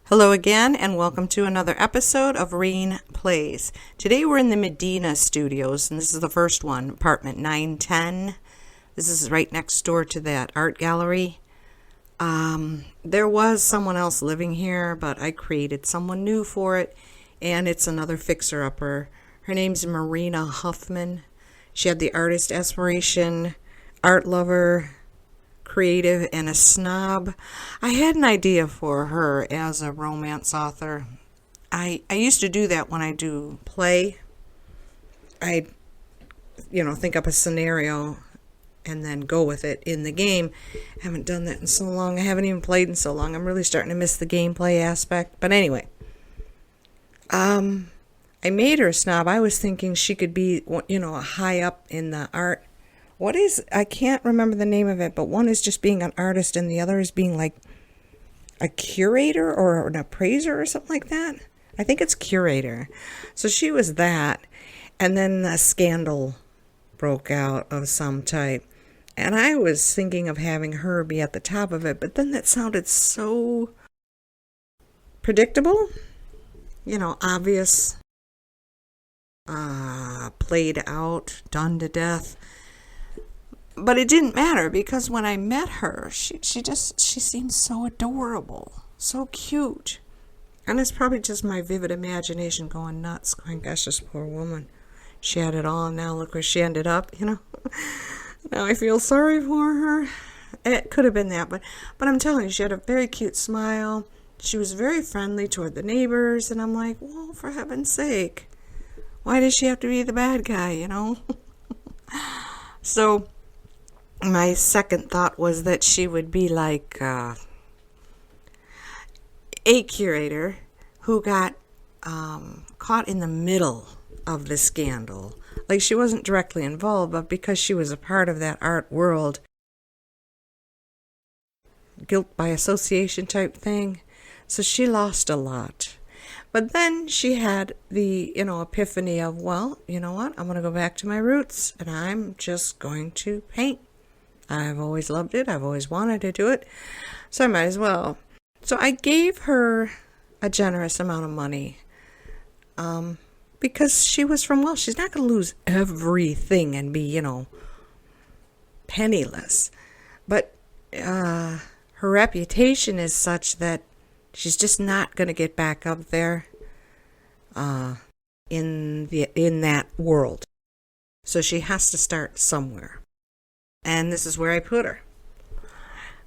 Hello again, and welcome to another episode of Raine Plays. Today we're in the Medina Studios, and this is the first one, apartment 910. This is right next door to that art gallery. There was someone else living here, but I created someone new for it, and it's another fixer-upper. Her name's Marina Huffman. She had the artist aspiration, art lover, creative, and a snob. I had an idea for her as a romance author. I used to do that when I do play. I think up a scenario and then go with it in the game. I haven't done that in so long. I haven't even played in so long. I'm really starting to miss the gameplay aspect. But anyway, I made her a snob. I was thinking she could be, high up in the art. I can't remember the name of it, but one is just being an artist and the other is being like a curator or an appraiser or something like that. I think it's curator. So she was that. And then a scandal broke out of some type. And I was thinking of having her be at the top of it, but then that sounded so predictable, obvious, played out, done to death. But it didn't matter because when I met her, she seemed so adorable, so cute. And it's probably just my vivid imagination going nuts, going, gosh, this poor woman. She had it all, now look where she ended up, Now I feel sorry for her. It could have been that, but I'm telling you, she had a very cute smile. She was very friendly toward the neighbors, and I'm like, well, for heaven's sake, why does she have to be the bad guy, So my second thought was that she would be like a curator who got caught in the middle of the scandal. Like she wasn't directly involved, but because she was a part of that art world, guilt by association type thing. So she lost a lot. But then she had the, epiphany of, well, you know what? I'm going to go back to my roots and I'm just going to paint. I've always loved it. I've always wanted to do it. So I might as well. So I gave her a generous amount of money because she was from wealth. She's not going to lose everything and be, penniless. But her reputation is such that she's just not going to get back up there in that world. So she has to start somewhere. And this is where I put her.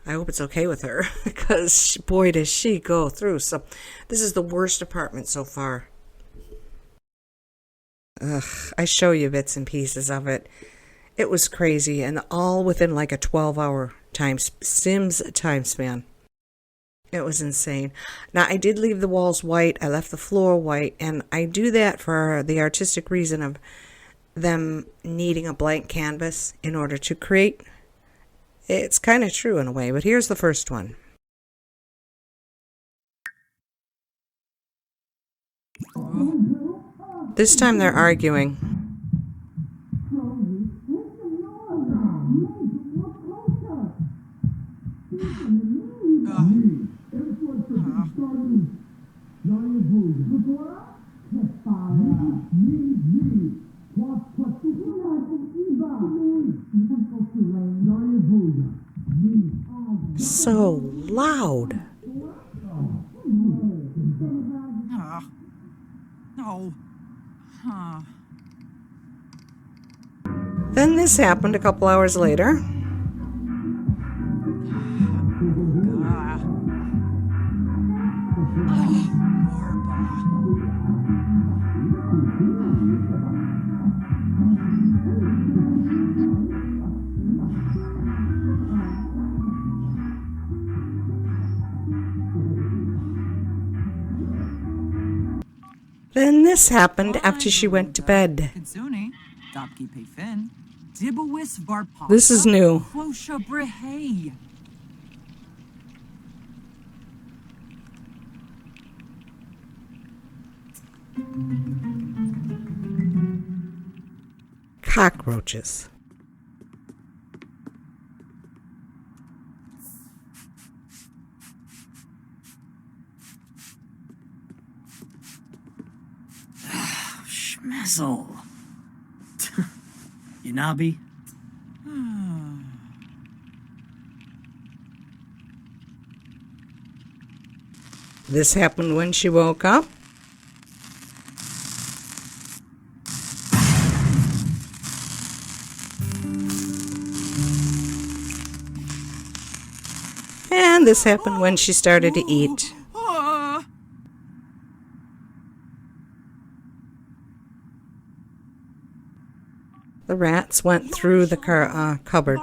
I hope it's okay with her because boy does she go through. So this is the worst apartment so far. I show you bits and pieces of it. It was crazy and all within like a 12-hour Sims time span. It was insane. Now I did leave the walls white. I left the floor white, and I do that for the artistic reason of them needing a blank canvas in order to create. It's kind of true in a way, but here's the first one. This time they're arguing. So loud. No. Then this happened a couple hours later. Then this happened after she went to bed. This is new. Cockroaches. Schmezzle. You nobby? This happened when she woke up. And this happened when she started to eat. The rats went through the cupboard.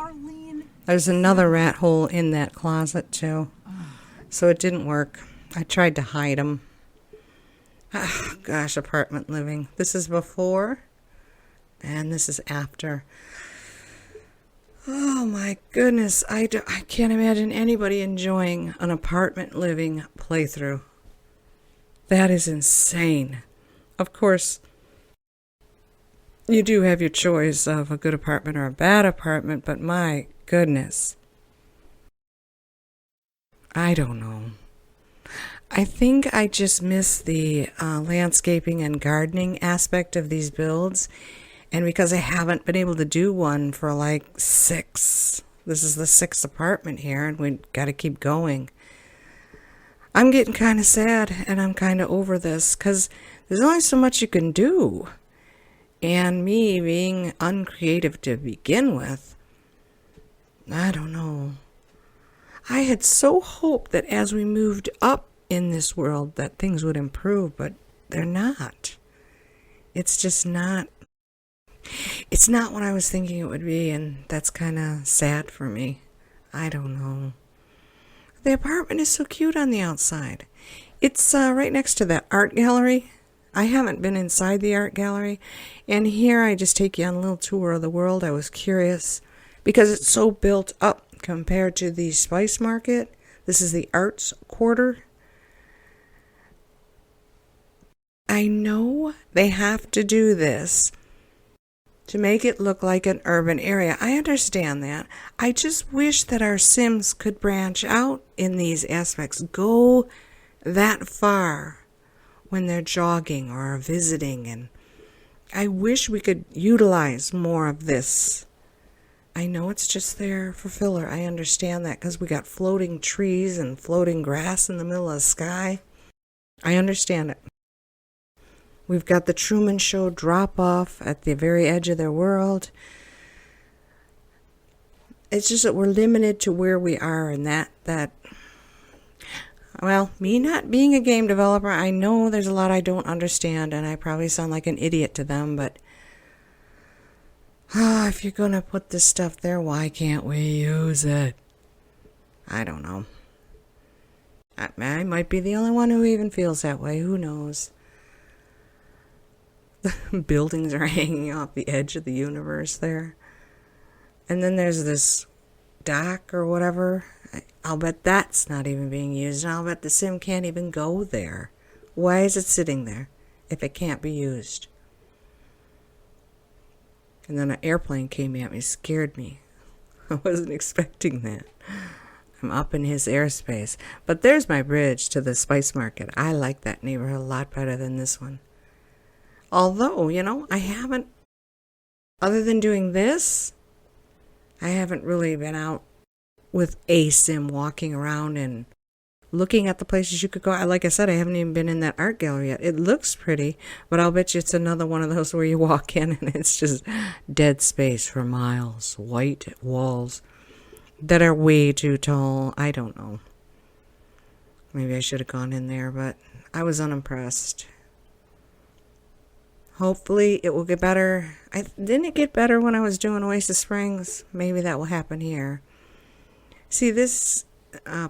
There's another rat hole in that closet too. So it didn't work. I tried to hide them. Oh, gosh, apartment living. This is before and this is after. Oh my goodness, I can't imagine anybody enjoying an apartment living playthrough. That is insane. Of course, you do have your choice of a good apartment or a bad apartment, but my goodness. I don't know. I think I just miss the landscaping and gardening aspect of these builds. And because I haven't been able to do one for like 6, this is the 6th apartment here, and we got to keep going. I'm getting kind of sad, and I'm kind of over this, because there's only so much you can do. And me being uncreative to begin with, I don't know. I had so hoped that as we moved up in this world that things would improve, but they're not. It's just not. It's not what I was thinking it would be, and that's kind of sad for me. I don't know. The apartment is so cute on the outside. It's right next to that art gallery. I haven't been inside the art gallery, and here I just take you on a little tour of the world. I was curious because it's so built up compared to the spice market. This is the arts quarter. I know they have to do this to make it look like an urban area. I understand that. I just wish that our Sims could branch out in these aspects, go that far when they're jogging or visiting, and I wish we could utilize more of this. I know it's just there for filler. I understand that because we got floating trees and floating grass in the middle of the sky. I understand it. We've got the Truman Show drop off at the very edge of their world. It's just that we're limited to where we are, and that well, me not being a game developer, I know there's a lot I don't understand, and I probably sound like an idiot to them, but if you're going to put this stuff there, why can't we use it? I don't know. I might be the only one who even feels that way. Who knows? The buildings are hanging off the edge of the universe there. And then there's this dock or whatever. I'll bet that's not even being used. And I'll bet the sim can't even go there. Why is it sitting there if it can't be used? And then an airplane came at me, scared me. I wasn't expecting that. I'm up in his airspace. But there's my bridge to the spice market. I like that neighborhood a lot better than this one. Although, I haven't, other than doing this, I haven't really been out with a sim walking around and looking at the places you could go. Like I said, I haven't even been in that art gallery yet. It looks pretty, but I'll bet you it's another one of those where you walk in and it's just dead space for miles. White walls that are way too tall. I don't know. Maybe I should have gone in there, but I was unimpressed. Hopefully it will get better. Didn't it get better when I was doing Oasis Springs? Maybe that will happen here. See, this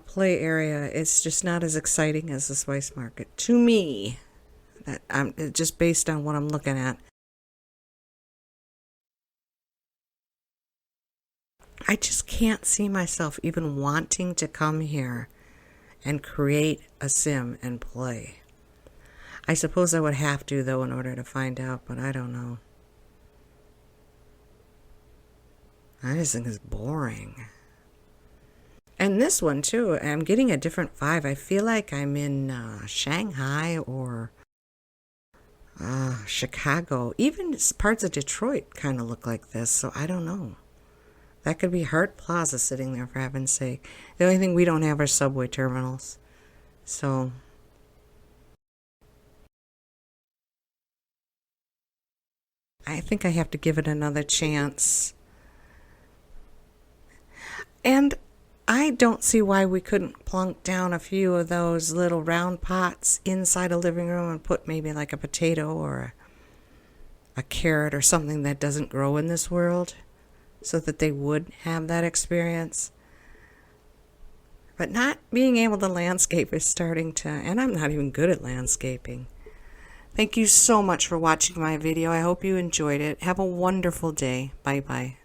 play area is just not as exciting as the spice market to me. Just based on what I'm looking at. I just can't see myself even wanting to come here and create a sim and play. I suppose I would have to, though, in order to find out, but I don't know. I just think it's boring. And this one, too, I'm getting a different vibe. I feel like I'm in Shanghai or Chicago, even parts of Detroit kind of look like this, so I don't know. That could be Hart Plaza sitting there, for heaven's sake. The only thing we don't have are subway terminals. So I think I have to give it another chance. And I don't see why we couldn't plunk down a few of those little round pots inside a living room and put maybe like a potato or a carrot or something that doesn't grow in this world, so that they would have that experience. But not being able to landscape is starting to, and I'm not even good at landscaping. Thank you so much for watching my video. I hope you enjoyed it. Have a wonderful day. Bye-bye.